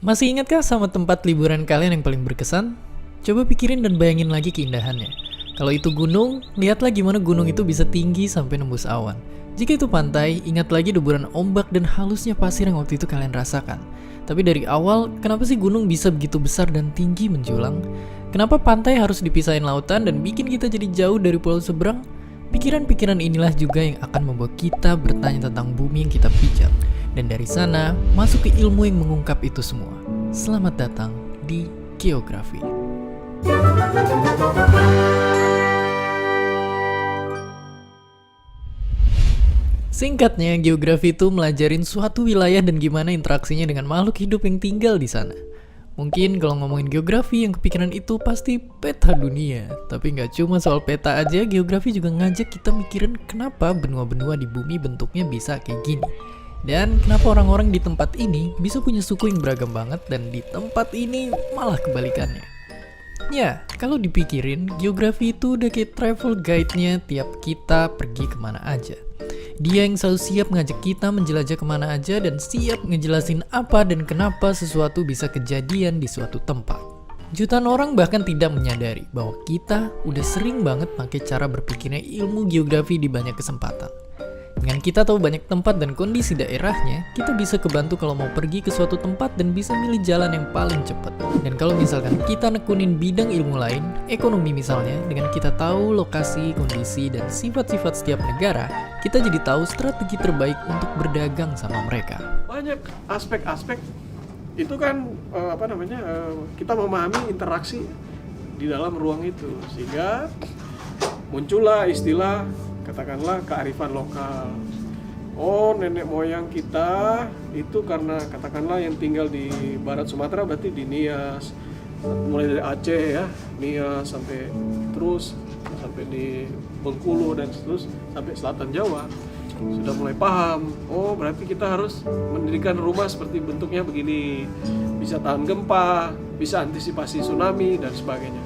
Masih ingatkah sama tempat liburan kalian yang paling berkesan? Coba pikirin dan bayangin lagi keindahannya. Kalau itu gunung, lihatlah gimana gunung itu bisa tinggi sampai nembus awan. Jika itu pantai, ingat lagi deburan ombak dan halusnya pasir yang waktu itu kalian rasakan. Tapi dari awal, kenapa sih gunung bisa begitu besar dan tinggi menjulang? Kenapa pantai harus dipisahin lautan dan bikin kita jadi jauh dari pulau seberang? Pikiran-pikiran inilah juga yang akan membuat kita bertanya tentang bumi yang kita pijak. Dan dari sana, masuk ke ilmu yang mengungkap itu semua. Selamat datang di Geografi. Singkatnya, geografi itu melajarin suatu wilayah dan gimana interaksinya dengan makhluk hidup yang tinggal di sana. Mungkin kalau ngomongin geografi, yang kepikiran itu pasti peta dunia. Tapi nggak cuma soal peta aja, geografi juga ngajak kita mikirin kenapa benua-benua di bumi bentuknya bisa kayak gini. Dan kenapa orang-orang di tempat ini bisa punya suku yang beragam banget dan di tempat ini malah kebalikannya. Ya, kalau dipikirin, geografi itu udah kayak travel guide-nya tiap kita pergi kemana aja. Dia yang selalu siap ngajak kita menjelajah kemana aja dan siap ngejelasin apa dan kenapa sesuatu bisa kejadian di suatu tempat. Jutaan orang bahkan tidak menyadari bahwa kita udah sering banget pakai cara berpikirnya ilmu geografi di banyak kesempatan. Dengan kita tahu banyak tempat dan kondisi daerahnya, kita bisa kebantu kalau mau pergi ke suatu tempat dan bisa milih jalan yang paling cepat. Dan kalau misalkan kita nekunin bidang ilmu lain, ekonomi misalnya, dengan kita tahu lokasi, kondisi, dan sifat-sifat setiap negara, kita jadi tahu strategi terbaik untuk berdagang sama mereka. Banyak aspek-aspek itu kan kita memahami interaksi di dalam ruang itu, sehingga muncullah istilah katakanlah kearifan lokal. Oh, nenek moyang kita itu karena katakanlah yang tinggal di barat Sumatera berarti di Nias, mulai dari Aceh ya, Nias sampai di Bengkulu dan terus sampai selatan Jawa sudah mulai paham. Oh, berarti kita harus mendirikan rumah seperti bentuknya begini, bisa tahan gempa, bisa antisipasi tsunami dan sebagainya.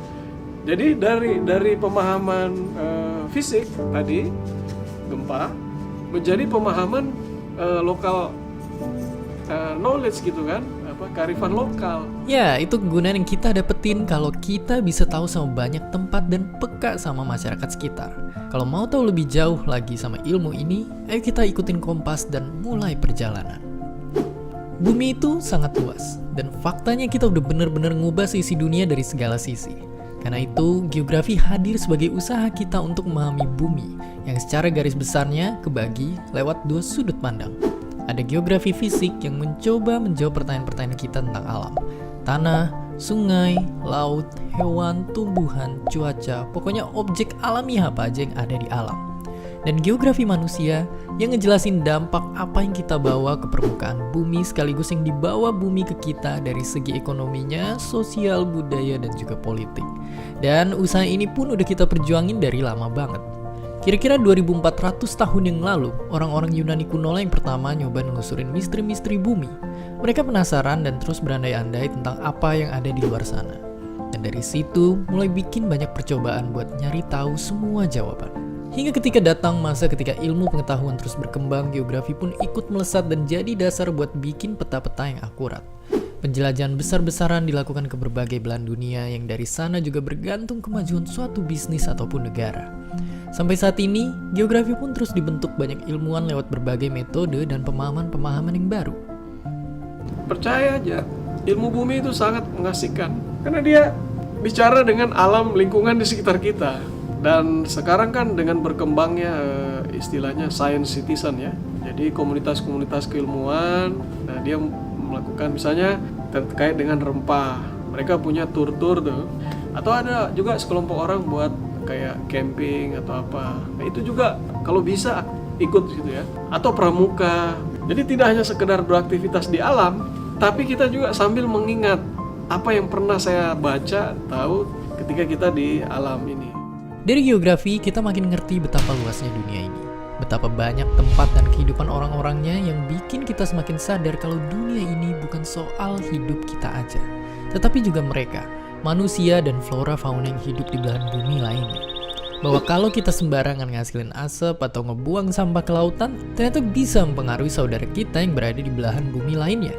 Jadi dari pemahaman fisik tadi gempa menjadi pemahaman lokal knowledge gitu kan, kearifan lokal. Ya, itu kegunaan yang kita dapetin kalau kita bisa tahu sama banyak tempat dan peka sama masyarakat sekitar. Kalau mau tahu lebih jauh lagi sama ilmu ini, ayo kita ikutin Kompas dan mulai perjalanan. Bumi itu sangat luas, dan faktanya kita udah bener-bener ngubah sisi dunia dari segala sisi. Karena itu, geografi hadir sebagai usaha kita untuk memahami bumi, yang secara garis besarnya kebagi lewat dua sudut pandang. Ada geografi fisik yang mencoba menjawab pertanyaan-pertanyaan kita tentang alam. Tanah, sungai, laut, hewan, tumbuhan, cuaca, pokoknya objek alami apa aja yang ada di alam. Dan geografi manusia yang ngejelasin dampak apa yang kita bawa ke permukaan bumi sekaligus yang dibawa bumi ke kita dari segi ekonominya, sosial, budaya, dan juga politik. Dan usaha ini pun udah kita perjuangin dari lama banget. Kira-kira 2400 tahun yang lalu, orang-orang Yunani kuno yang pertama nyoba nelusurin misteri-misteri bumi. Mereka penasaran dan terus berandai-andai tentang apa yang ada di luar sana. Dan dari situ mulai bikin banyak percobaan buat nyari tahu semua jawaban. Hingga ketika datang masa ketika ilmu pengetahuan terus berkembang, geografi pun ikut melesat dan jadi dasar buat bikin peta-peta yang akurat. Penjelajahan besar-besaran dilakukan ke berbagai belahan dunia yang dari sana juga bergantung kemajuan suatu bisnis ataupun negara. Sampai saat ini, geografi pun terus dibentuk banyak ilmuwan lewat berbagai metode dan pemahaman-pemahaman yang baru. Percaya aja, ilmu bumi itu sangat mengasihkan karena dia bicara dengan alam lingkungan di sekitar kita. Dan sekarang kan dengan berkembangnya istilahnya science citizen ya. Jadi komunitas-komunitas keilmuan, dia melakukan misalnya terkait dengan rempah. Mereka punya tur-tur tuh. Atau ada juga sekelompok orang buat kayak camping atau apa. Nah, itu juga kalau bisa ikut gitu ya. Atau pramuka. Jadi tidak hanya sekedar beraktivitas di alam, tapi kita juga sambil mengingat apa yang pernah saya baca, tahu ketika kita di alam ini. Dari geografi, kita makin ngerti betapa luasnya dunia ini. Betapa banyak tempat dan kehidupan orang-orangnya yang bikin kita semakin sadar kalau dunia ini bukan soal hidup kita aja. Tetapi juga mereka, manusia dan flora fauna yang hidup di belahan bumi lainnya. Bahwa kalau kita sembarangan ngasilin asap atau ngebuang sampah ke lautan, ternyata bisa mempengaruhi saudara kita yang berada di belahan bumi lainnya.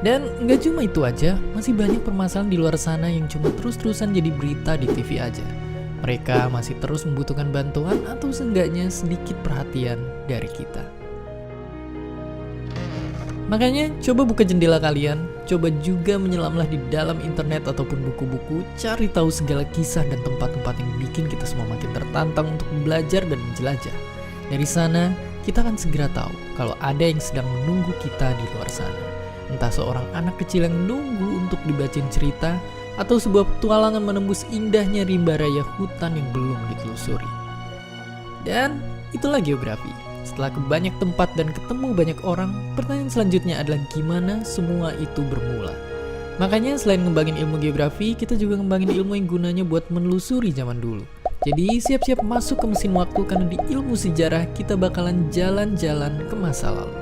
Dan nggak cuma itu aja, masih banyak permasalahan di luar sana yang cuma terus-terusan jadi berita di TV aja. Mereka masih terus membutuhkan bantuan atau seenggaknya sedikit perhatian dari kita. Makanya coba buka jendela kalian, coba juga menyelamlah di dalam internet ataupun buku-buku, cari tahu segala kisah dan tempat-tempat yang bikin kita semua makin tertantang untuk belajar dan menjelajah. Dari sana, kita akan segera tahu kalau ada yang sedang menunggu kita di luar sana. Entah seorang anak kecil yang nunggu untuk dibacain cerita, atau sebuah petualangan menembus indahnya rimba raya hutan yang belum ditelusuri. Dan itulah geografi. Setelah ke banyak tempat dan ketemu banyak orang, pertanyaan selanjutnya adalah gimana semua itu bermula. Makanya selain ngembangin ilmu geografi, kita juga ngembangin ilmu yang gunanya buat menelusuri zaman dulu. Jadi siap-siap masuk ke mesin waktu karena di ilmu sejarah kita bakalan jalan-jalan ke masa lalu.